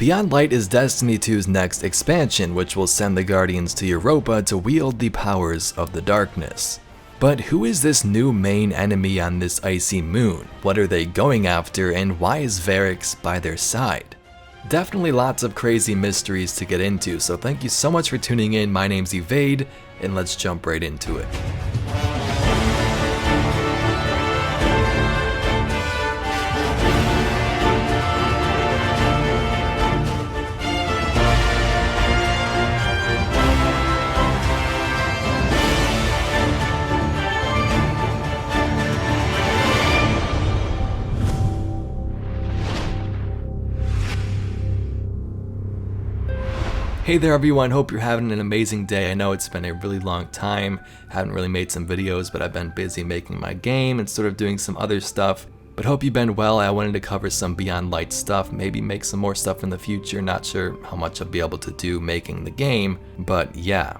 Beyond Light is Destiny 2's next expansion, which will send the Guardians to Europa to wield the powers of the darkness. But who is this new main enemy on this icy moon? What are they going after, and why is Variks by their side? Definitely lots of crazy mysteries to get into, so thank you so much for tuning in. My name's Evade, and let's jump right into it. Hey there everyone, hope you're having an amazing day. I know it's been a really long time, haven't really made some videos, but I've been busy making my game and sort of doing some other stuff. But hope you've been well. I wanted to cover some Beyond Light stuff, maybe make some more stuff in the future. Not sure how much I'll be able to do making the game, but yeah.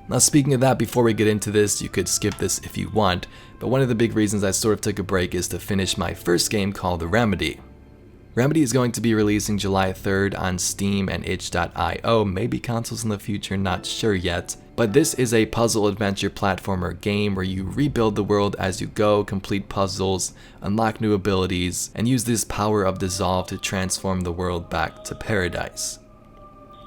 Now speaking of that, before we get into this, you could skip this if you want, but one of the big reasons I sort of took a break is to finish my first game called The Remedy. Remedy is going to be releasing July 3rd on Steam and itch.io, maybe consoles in the future, not sure yet. But this is a puzzle adventure platformer game where you rebuild the world as you go, complete puzzles, unlock new abilities, and use this power of Dissolve to transform the world back to paradise.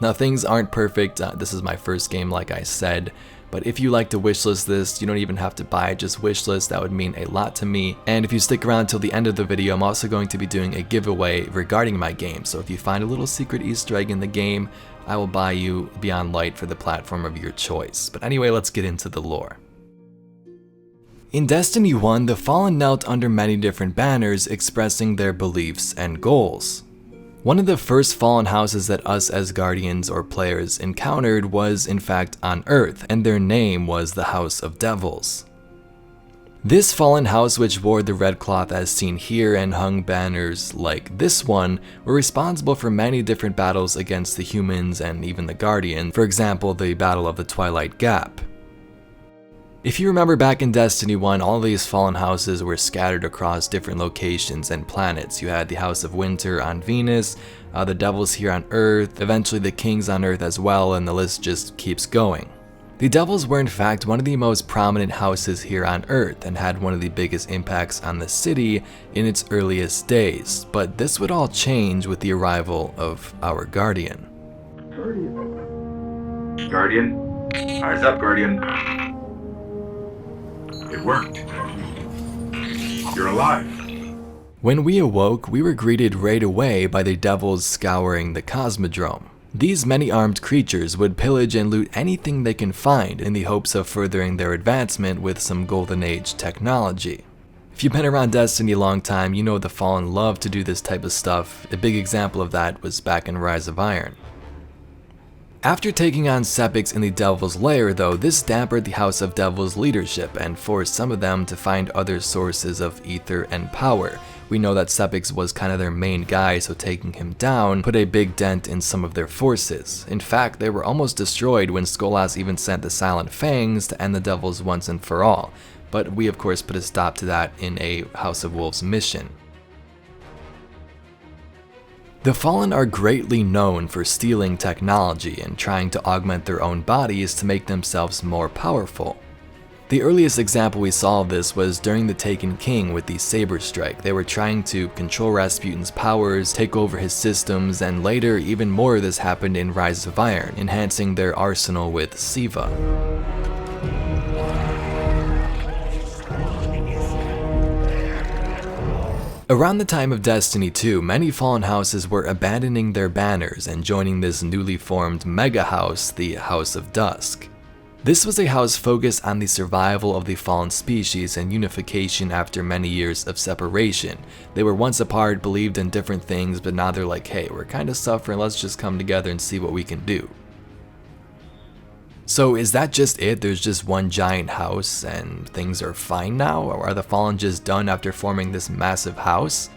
Now things aren't perfect, this is my first game like I said, but if you like to wishlist this, you don't even have to buy it, just wishlist, that would mean a lot to me. And if you stick around till the end of the video, I'm also going to be doing a giveaway regarding my game, so if you find a little secret Easter egg in the game, I will buy you Beyond Light for the platform of your choice. But anyway, let's get into the lore. In Destiny 1, the Fallen knelt under many different banners expressing their beliefs and goals. One of the first fallen houses that us as Guardians or players encountered was in fact on Earth, and their name was the House of Devils. This fallen house, which wore the red cloth as seen here and hung banners like this one, were responsible for many different battles against the humans and even the Guardian, for example the Battle of the Twilight Gap. If you remember back in Destiny 1, all these fallen houses were scattered across different locations and planets. You had the House of Winter on Venus, the Devils here on Earth, eventually the Kings on Earth as well, and the list just keeps going. The Devils were in fact one of the most prominent houses here on Earth and had one of the biggest impacts on the city in its earliest days, but this would all change with the arrival of our Guardian. Guardian? Eyes up, Guardian. It worked. You're alive. When we awoke, we were greeted right away by the Devils scouring the Cosmodrome. These many-armed creatures would pillage and loot anything they can find in the hopes of furthering their advancement with some Golden Age technology. If you've been around Destiny a long time, you know the Fallen love to do this type of stuff. A big example of that was back in Rise of Iron. After taking on Sepiks in the Devil's Lair though, this dampened the House of Devils' leadership and forced some of them to find other sources of ether and power. We know that Sepiks was kind of their main guy, so taking him down put a big dent in some of their forces. In fact, they were almost destroyed when Skolas even sent the Silent Fangs to end the Devils once and for all. But we of course put a stop to that in a House of Wolves mission. The Fallen are greatly known for stealing technology and trying to augment their own bodies to make themselves more powerful. The earliest example we saw of this was during the Taken King with the Saber Strike. They were trying to control Rasputin's powers, take over his systems, and later even more of this happened in Rise of Iron, enhancing their arsenal with Siva. Around the time of Destiny 2, many fallen houses were abandoning their banners and joining this newly formed mega house, the House of Dusk. This was a house focused on the survival of the fallen species and unification after many years of separation. They were once apart, believed in different things, but now they're like, hey, we're kind of suffering, let's just come together and see what we can do. So is that just it? There's just one giant house and things are fine now? Or are the Fallen just done after forming this massive house?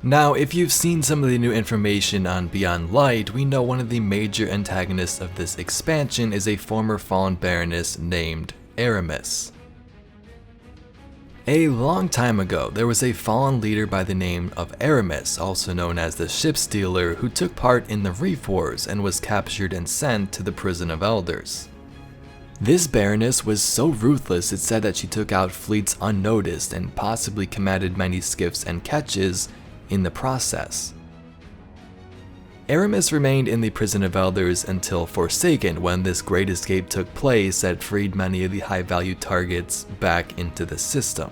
Now, if you've seen some of the new information on Beyond Light, we know one of the major antagonists of this expansion is a former Fallen Baroness named Eramis. A long time ago, there was a fallen leader by the name of Eramis, also known as the Ship Stealer, who took part in the Reef Wars and was captured and sent to the Prison of Elders. This Baroness was so ruthless it said that she took out fleets unnoticed and possibly commanded many skiffs and ketches in the process. Eramis remained in the Prison of Elders until Forsaken, when this great escape took place that freed many of the high-value targets back into the system.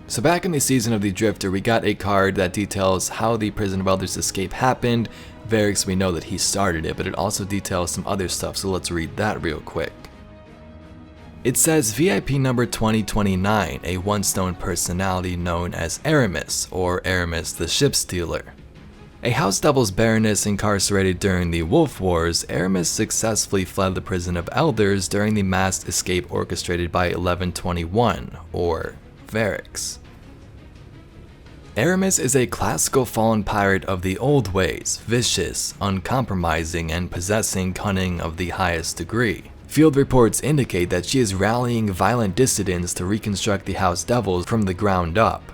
So back in the season of the Drifter, we got a card that details how the Prison of Elders escape happened. Variks, we know that he started it, but it also details some other stuff, so let's read that real quick. It says VIP number 2029, a one-stone personality known as Eramis, or Eramis the Ship Stealer. A House Devil's Baroness incarcerated during the Wolf Wars, Eramis successfully fled the Prison of Elders during the mass escape orchestrated by 1121, or Variks. Eramis is a classical fallen pirate of the old ways, vicious, uncompromising, and possessing cunning of the highest degree. Field reports indicate that she is rallying violent dissidents to reconstruct the House Devils from the ground up.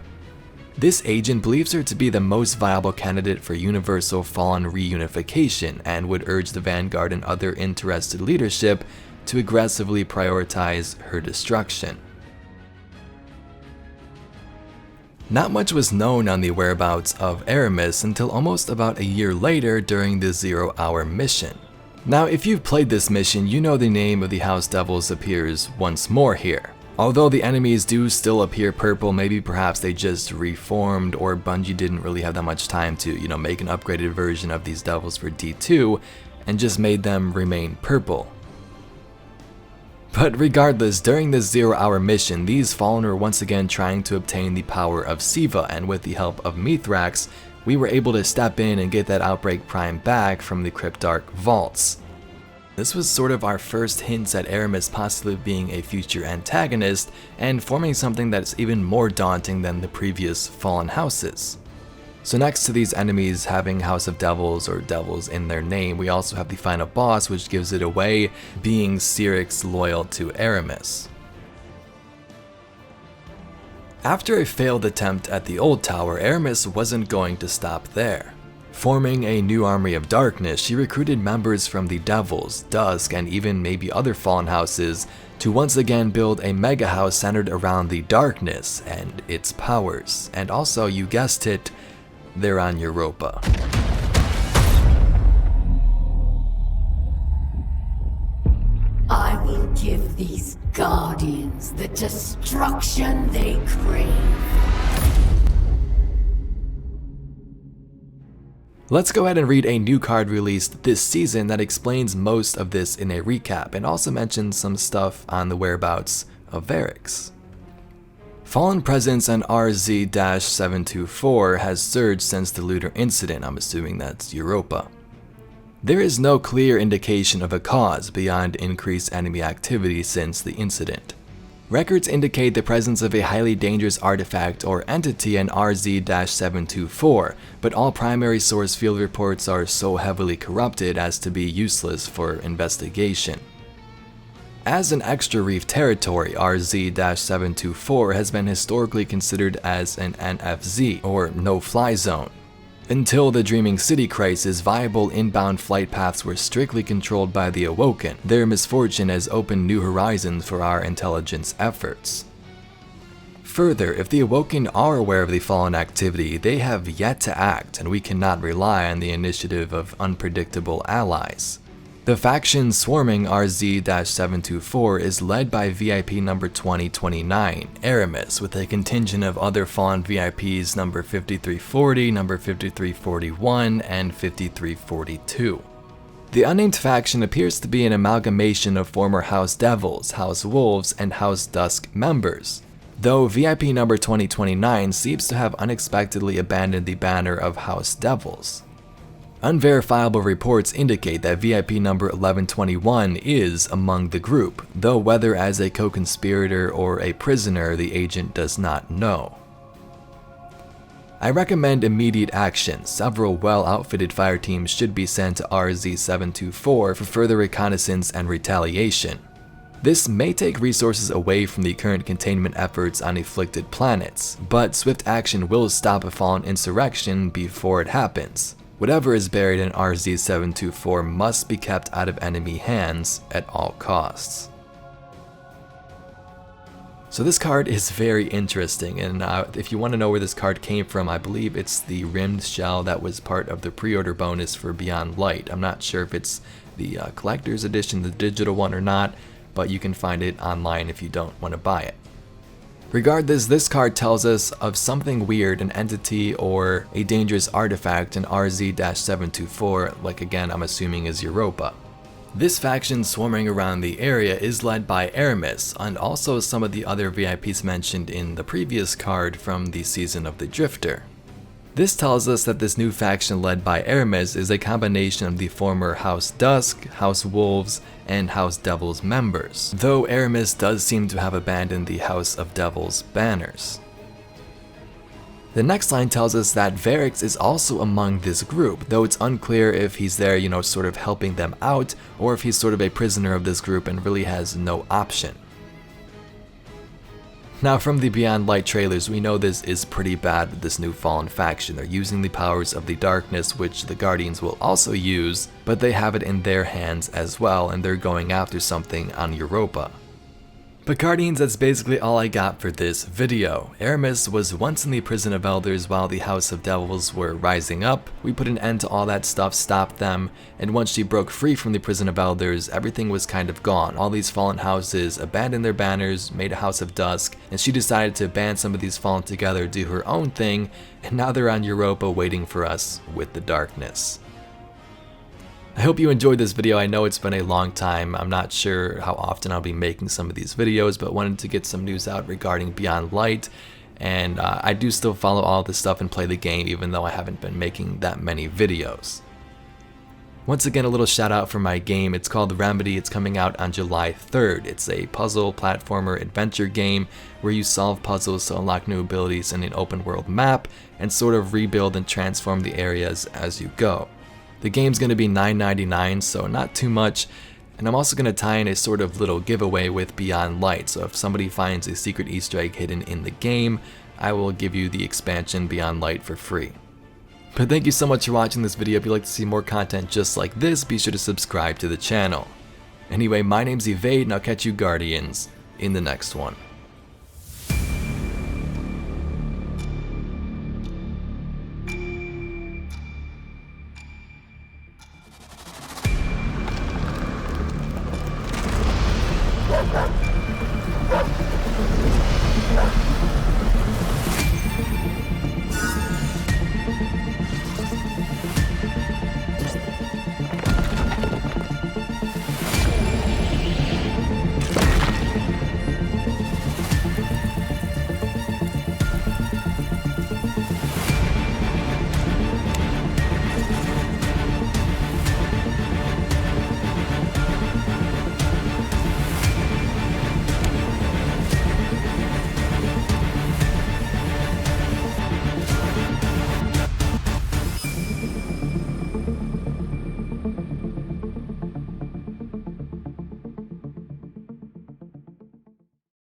This agent believes her to be the most viable candidate for universal fallen reunification and would urge the Vanguard and other interested leadership to aggressively prioritize her destruction. Not much was known on the whereabouts of Eramis until almost about a year later during the 0 Hour mission. Now, if you've played this mission, you know the name of the House Devils appears once more here. Although the enemies do still appear purple, maybe perhaps they just reformed, or Bungie didn't really have that much time to, make an upgraded version of these devils for D2 and just made them remain purple. But regardless, during this 0 Hour mission, these Fallen were once again trying to obtain the power of Siva, and with the help of Mithrax, we were able to step in and get that Outbreak Prime back from the Cryptarch vaults. This was sort of our first hints at Eramis possibly being a future antagonist and forming something that's even more daunting than the previous Fallen Houses. So next to these enemies having House of Devils or Devils in their name, we also have the final boss, which gives it away, being Syrinx loyal to Eramis. After a failed attempt at the old tower, Eramis wasn't going to stop there. Forming a new army of darkness, she recruited members from the Devils, Dusk, and even maybe other Fallen Houses to once again build a mega house centered around the darkness and its powers. And also, you guessed it, they're on Europa. I will give these guardians the destruction they crave. Let's go ahead and read a new card released this season that explains most of this in a recap, and also mentions some stuff on the whereabouts of Variks. Fallen presence on RZ-724 has surged since the looter incident. I'm assuming that's Europa. There is no clear indication of a cause beyond increased enemy activity since the incident. Records indicate the presence of a highly dangerous artifact or entity in RZ-724, but all primary source field reports are so heavily corrupted as to be useless for investigation. As an extra reef territory, RZ-724 has been historically considered as an NFZ, or no-fly zone. Until the Dreaming City crisis, viable inbound flight paths were strictly controlled by the Awoken. Their misfortune has opened new horizons for our intelligence efforts. Further, if the Awoken are aware of the Fallen activity, they have yet to act, and we cannot rely on the initiative of unpredictable allies. The faction swarming RZ-724 is led by VIP number 2029, Eramis, with a contingent of other Fallen VIPs number 5340, number 5341, and 5342. The unnamed faction appears to be an amalgamation of former House Devils, House Wolves, and House Dusk members, though VIP number 2029 seems to have unexpectedly abandoned the banner of House Devils. Unverifiable reports indicate that VIP number 1121 is among the group, though whether as a co-conspirator or a prisoner the agent does not know. I recommend immediate action. Several well-outfitted fire teams should be sent to RZ-724 for further reconnaissance and retaliation. This may take resources away from the current containment efforts on afflicted planets, but swift action will stop a fallen insurrection before it happens. Whatever is buried in RZ-724 must be kept out of enemy hands at all costs. So this card is very interesting, and if you want to know where this card came from, I believe it's the rimmed shell that was part of the pre-order bonus for Beyond Light. I'm not sure if it's the collector's edition, the digital one, or not, but you can find it online if you don't want to buy it. Regardless, this card tells us of something weird, an entity or a dangerous artifact in RZ-724, like again I'm assuming is Europa. This faction swarming around the area is led by Eramis, and also some of the other VIPs mentioned in the previous card from the Season of the Drifter. This tells us that this new faction led by Eramis is a combination of the former House Dusk, House Wolves, and House Devils members, though Eramis does seem to have abandoned the House of Devils banners. The next line tells us that Variks is also among this group, though it's unclear if he's there, sort of helping them out, or if he's sort of a prisoner of this group and really has no option. Now from the Beyond Light trailers, we know this is pretty bad with this new fallen faction. They're using the powers of the darkness, which the Guardians will also use, but they have it in their hands as well, and they're going after something on Europa. But Guardians, that's basically all I got for this video. Eramis was once in the Prison of Elders while the House of Devils were rising up. We put an end to all that stuff, stopped them, and once she broke free from the Prison of Elders, everything was kind of gone. All these fallen houses abandoned their banners, made a House of Dusk, and she decided to band some of these fallen together, do her own thing, and now they're on Europa waiting for us with the darkness. I hope you enjoyed this video. I know it's been a long time. I'm not sure how often I'll be making some of these videos, but wanted to get some news out regarding Beyond Light. And I do still follow all this stuff and play the game, even though I haven't been making that many videos. Once again, a little shout out for my game. It's called Remedy. It's coming out on July 3rd. It's a puzzle platformer adventure game where you solve puzzles to unlock new abilities in an open world map and sort of rebuild and transform the areas as you go. The game's going to be $9.99, so not too much, and I'm also going to tie in a sort of little giveaway with Beyond Light, so if somebody finds a secret Easter egg hidden in the game, I will give you the expansion Beyond Light for free. But thank you so much for watching this video. If you'd like to see more content just like this, be sure to subscribe to the channel. Anyway, my name's Evade, and I'll catch you Guardians in the next one. Ha ha!